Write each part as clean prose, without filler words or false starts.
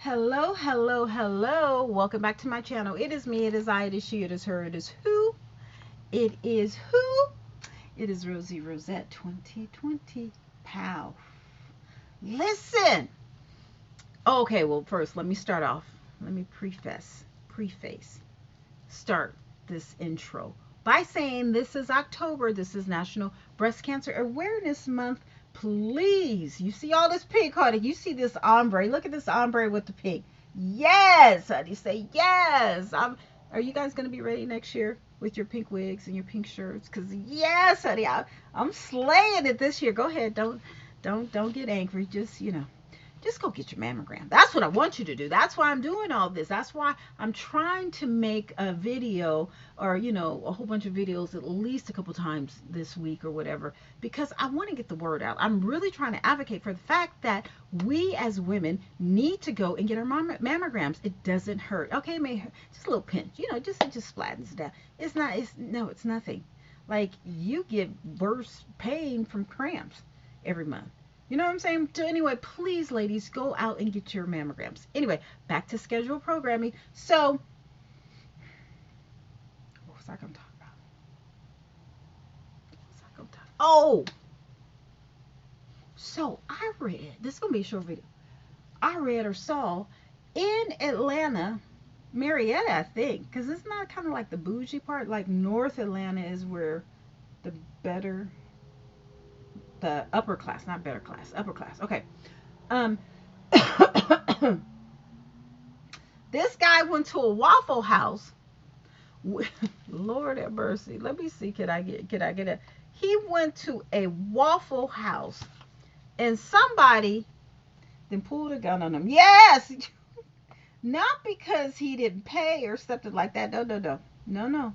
Hello, hello, hello. Welcome back to my channel. It is me, it is I, it is she, it is her, it is who? It is who? It is Rosie Rosette 2020. Pow. Listen. Okay, well, first, let me start off. Let me start this intro by saying this is October. This is National Breast Cancer Awareness Month. Please, you see all this pink, honey. You see this ombre. Look at this ombre with the pink. Yes, honey. Say yes. Are you guys going to be ready next year with your pink wigs and your pink shirts? Because yes, honey, I'm slaying it this year. Go ahead. Don't get angry. Just go get your mammogram. That's what I want you to do. That's why I'm doing all this. That's why I'm trying to make a video or, a whole bunch of videos at least a couple times this week or whatever, because I want to get the word out. I'm really trying to advocate for the fact that we as women need to go and get our mammograms. It doesn't hurt. Okay, it may hurt. Just a little pinch, it just flattens down. It's nothing. Like, you get worse pain from cramps every month. You know what I'm saying? So anyway, please, ladies, go out and get your mammograms. Anyway, back to scheduled programming. So, what was I going to talk about? Oh, so I read, this is going to be a short video. I read or saw in Atlanta, Marietta, I think, because it's not kind of like the bougie part. Like North Atlanta is where the upper class, not better class, upper class. Okay. This guy went to a Waffle House. Lord have mercy. Let me see. Can I get it? He went to a Waffle House and somebody then pulled a gun on him. Yes. Not because he didn't pay or something like that. No.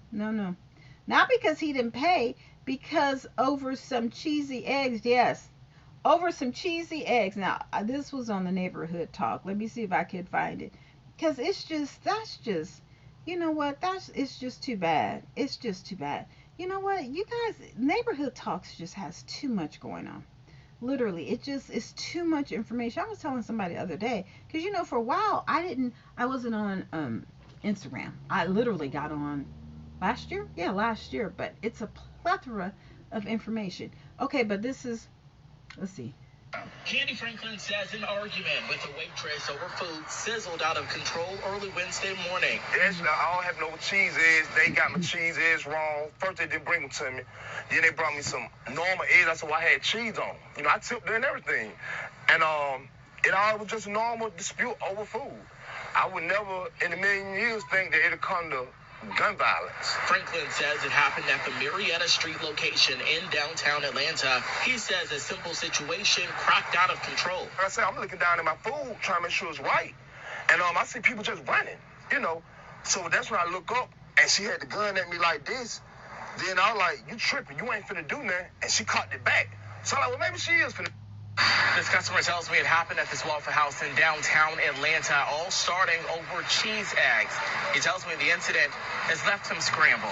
Not because he didn't pay, because over some cheesy eggs. Yes. Over some cheesy eggs. Now, this was on the neighborhood talk. Let me see if I can find it. Because you know what? It's just too bad. It's just too bad. You know what? You guys, neighborhood talks just has too much going on. Literally, it's too much information. I was telling somebody the other day, because, for a while, I wasn't on Instagram. I literally got on last year. Yeah, last year. But it's a plethora of information. Okay, but this is, let's see. Candy Franklin says an argument with a waitress over food sizzled out of control early Wednesday morning. Actually, I don't have no cheese eggs. They got my cheese eggs wrong. First, they didn't bring them to me. Then they brought me some normal eggs. That's why I had cheese on. I tipped it and everything. And it all was just a normal dispute over food. I would never in a million years think that it'd come to gun violence. Franklin says it happened at the Marietta Street location in downtown Atlanta. He says a simple situation cracked out of control. Like I said, I'm looking down at my food, trying to make sure it's right. And I see people just running, So that's when I look up, and she had the gun at me like this. Then I was like, you tripping, you ain't finna do nothing. And she caught it back. So I'm like, well, maybe she is finna. This customer tells me it happened at this Waffle House in downtown Atlanta, all starting over cheese eggs. He tells me the incident has left him scrambled.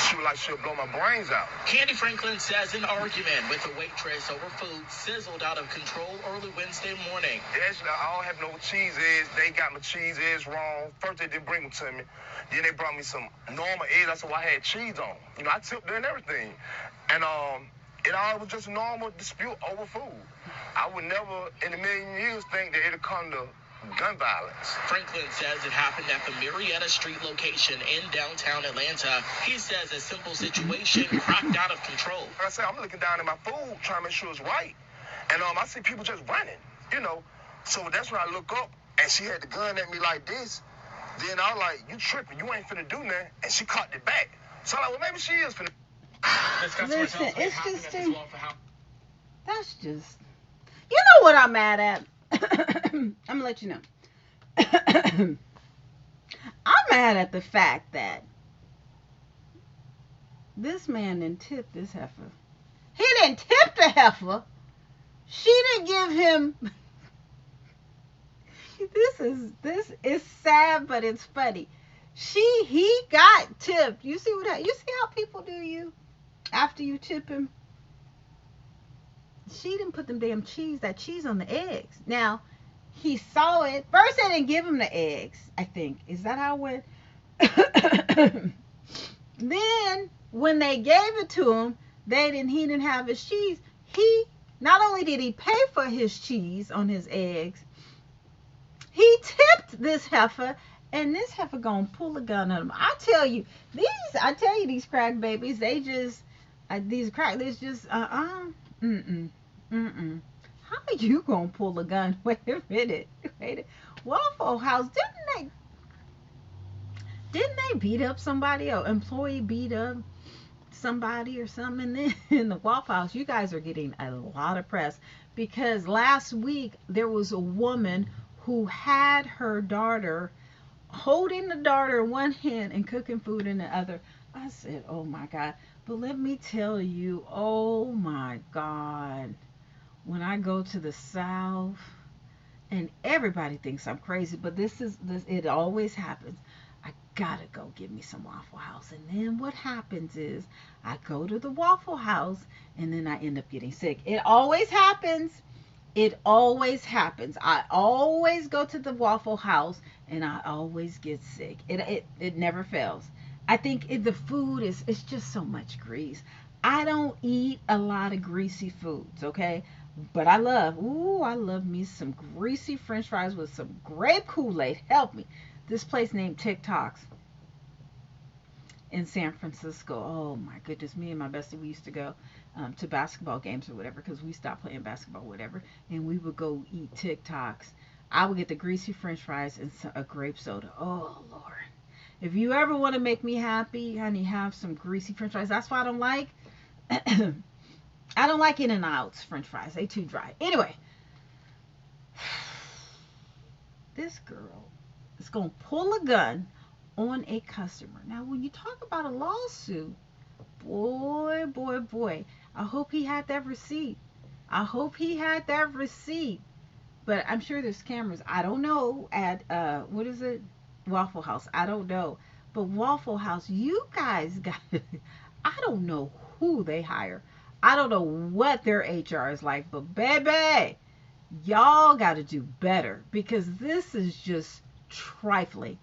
She was like, she'll blow my brains out. Candy Franklin says an argument with a waitress over food sizzled out of control early Wednesday morning. Actually, I don't have no cheese eggs. They got my cheese eggs wrong. First, they didn't bring them to me. Then they brought me some normal eggs. That's why I had cheese on. I tipped it and everything. And it all was just a normal dispute over food. I would never in a million years think that it'd come to gun violence. Franklin says it happened at the Marietta Street location in downtown Atlanta. He says a simple situation cracked out of control. Like I said, I'm looking down at my food, trying to make sure it's right. And I see people just running, So that's when I look up, and she had the gun at me like this. Then I was like, you tripping, you ain't finna do nothing. And she caught it back. So I'm like, well, maybe she is finna. Listen, it's just that's just, you know what I'm mad at. I'm gonna let you know. I'm mad at the fact that this man didn't tip this heifer. He didn't tip the heifer. She didn't give him. This is sad, but it's funny. He got tipped. You see how people do you after you tip him? she didn't put that cheese on the eggs. Now, he saw it. First, they didn't give him the eggs, I think. Is that how it went? Then, when they gave it to him, he didn't have his cheese. He, not only did he pay for his cheese on his eggs, he tipped this heifer, and this heifer gonna pull a gun on him. These crack babies, they just, there's just, mm-mm, mm-mm. How are you gonna pull a gun? Wait a minute. Waffle House, didn't they beat up somebody, or employee beat up somebody or something in the Waffle House? You guys are getting a lot of press because last week there was a woman who had her daughter, holding the daughter in one hand and cooking food in the other. I said, oh my God. But let me tell you, oh my God, when I go to the South, and everybody thinks I'm crazy, but it always happens. I gotta go get me some Waffle House. And then what happens is I go to the Waffle House and then I end up getting sick. It always happens. It always happens. I always go to the Waffle House and I always get sick. It never fails. I think the food it's just so much grease. I don't eat a lot of greasy foods, okay? But I love me some greasy French fries with some grape Kool-Aid. Help me. This place named TikToks in San Francisco. Oh my goodness, me and my bestie, we used to go to basketball games or whatever because we stopped playing basketball or whatever, and we would go eat TikToks. I would get the greasy French fries and a grape soda. Oh Lord. If you ever want to make me happy, honey, have some greasy French fries. That's why I don't like I don't like In-N-Out's French fries. They too dry. Anyway, this girl is going to pull a gun on a customer. Now, when you talk about a lawsuit, boy, boy, boy, I hope he had that receipt. I hope he had that receipt. But I'm sure there's cameras. I don't know at, what is it? Waffle House. I don't know. But Waffle House, you guys got, I don't know who they hire. I don't know what their HR is like, but baby, y'all got to do better because this is just trifling.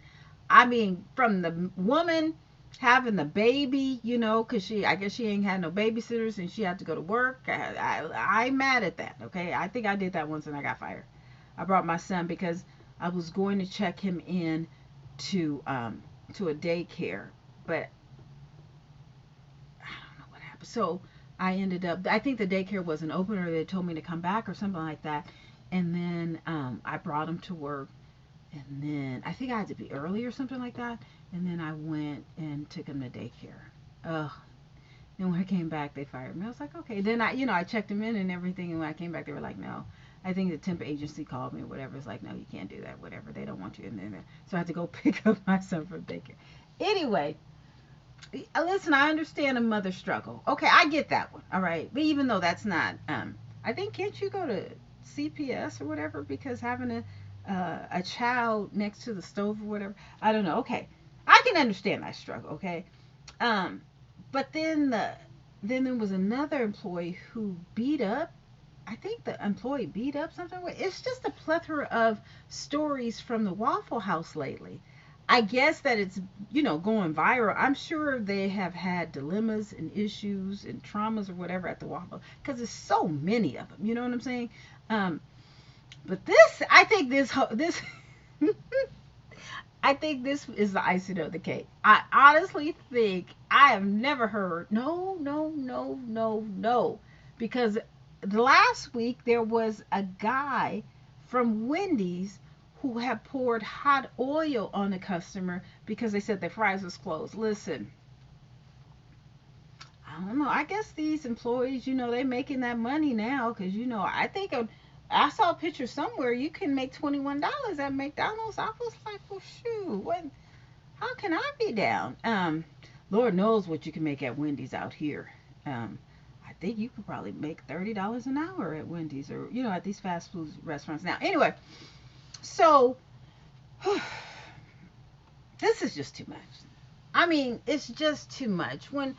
I mean, from the woman having the baby, you know, because I guess she ain't had no babysitters and she had to go to work. I'm mad at that, okay? I think I did that once and I got fired. I brought my son because I was going to check him in to a daycare, but I don't know what happened. So I ended up, I think the daycare wasn't open or they told me to come back or something like that. And then I brought him to work. And then I think I had to be early or something like that. And then I went and took him to daycare. Ugh. And when I came back, they fired me. I was like, okay. Then I checked him in and everything. And when I came back, they were like, no. I think the temp agency called me or whatever. It's like, no, you can't do that. Whatever. They don't want you in there. So I had to go pick up my son from daycare. Anyway. Listen, I understand a mother's struggle. Okay, I get that one. All right. But even though that's not, I think, can't you go to CPS or whatever because having a child next to the stove or whatever? I don't know. Okay. I can understand that struggle. Okay. But then there was another employee who beat up, I think the employee beat up something. It's just a plethora of stories from the Waffle House lately. I guess that it's, going viral. I'm sure they have had dilemmas and issues and traumas or whatever at the Waffle because there's so many of them. You know what I'm saying? But I think this I think this is the icing on the cake. I honestly think I have never heard, no, because last week there was a guy from Wendy's who had poured hot oil on a customer because they said their fries was closed. Listen, I don't know. I guess these employees, they making that money now because, I think I saw a picture somewhere you can make $21 at McDonald's. I was like, well, shoot, how can I be down? Lord knows what you can make at Wendy's out here. I think you could probably make $30 an hour at Wendy's or, at these fast food restaurants. Now, anyway, so this is just too much. I mean, it's just too much. When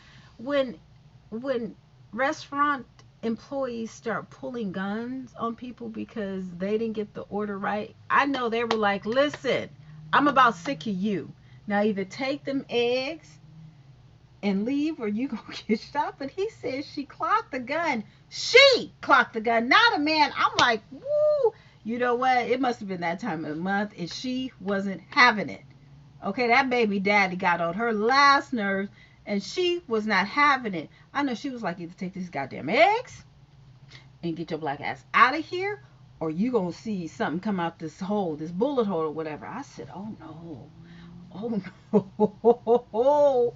restaurant employees start pulling guns on people because they didn't get the order right, I know they were like, listen, I'm about sick of you. Now either take them eggs and leave or you gonna get shot. But he says she clocked the gun. She clocked the gun, not a man. I'm like, woo. You know what? It must have been that time of the month and she wasn't having it. Okay, that baby daddy got on her last nerves and she was not having it. I know she was like, either take these goddamn eggs and get your black ass out of here, or you gonna see something come out this hole, this bullet hole or whatever. I said, oh no. Oh no.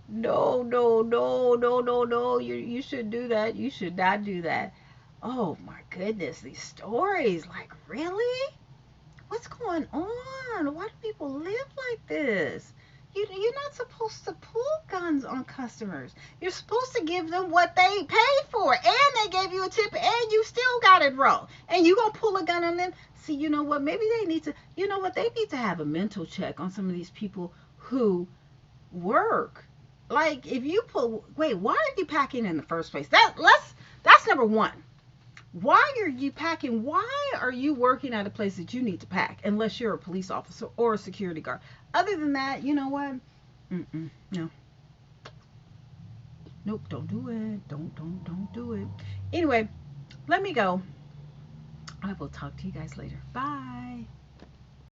No, no, no, no, no, no. You should do that. You should not do that. Oh my goodness, these stories. Like, really? What's going on? Why do people live like this? You're not supposed to pull guns on customers. You're supposed to give them what they paid for. And they gave you a tip and you still got it wrong. And you going to pull a gun on them? See, you know what? Maybe they need to, you know what? They need to have a mental check on some of these people who work. Like, if you pull, wait, why are you packing in the first place? That's number one. Why are you packing? Why are you working at a place that you need to pack unless you're a police officer or a security guard? Other than that, you know what? No. Nope, don't do it. Don't do it. Anyway, let me go. I will talk to you guys later. Bye.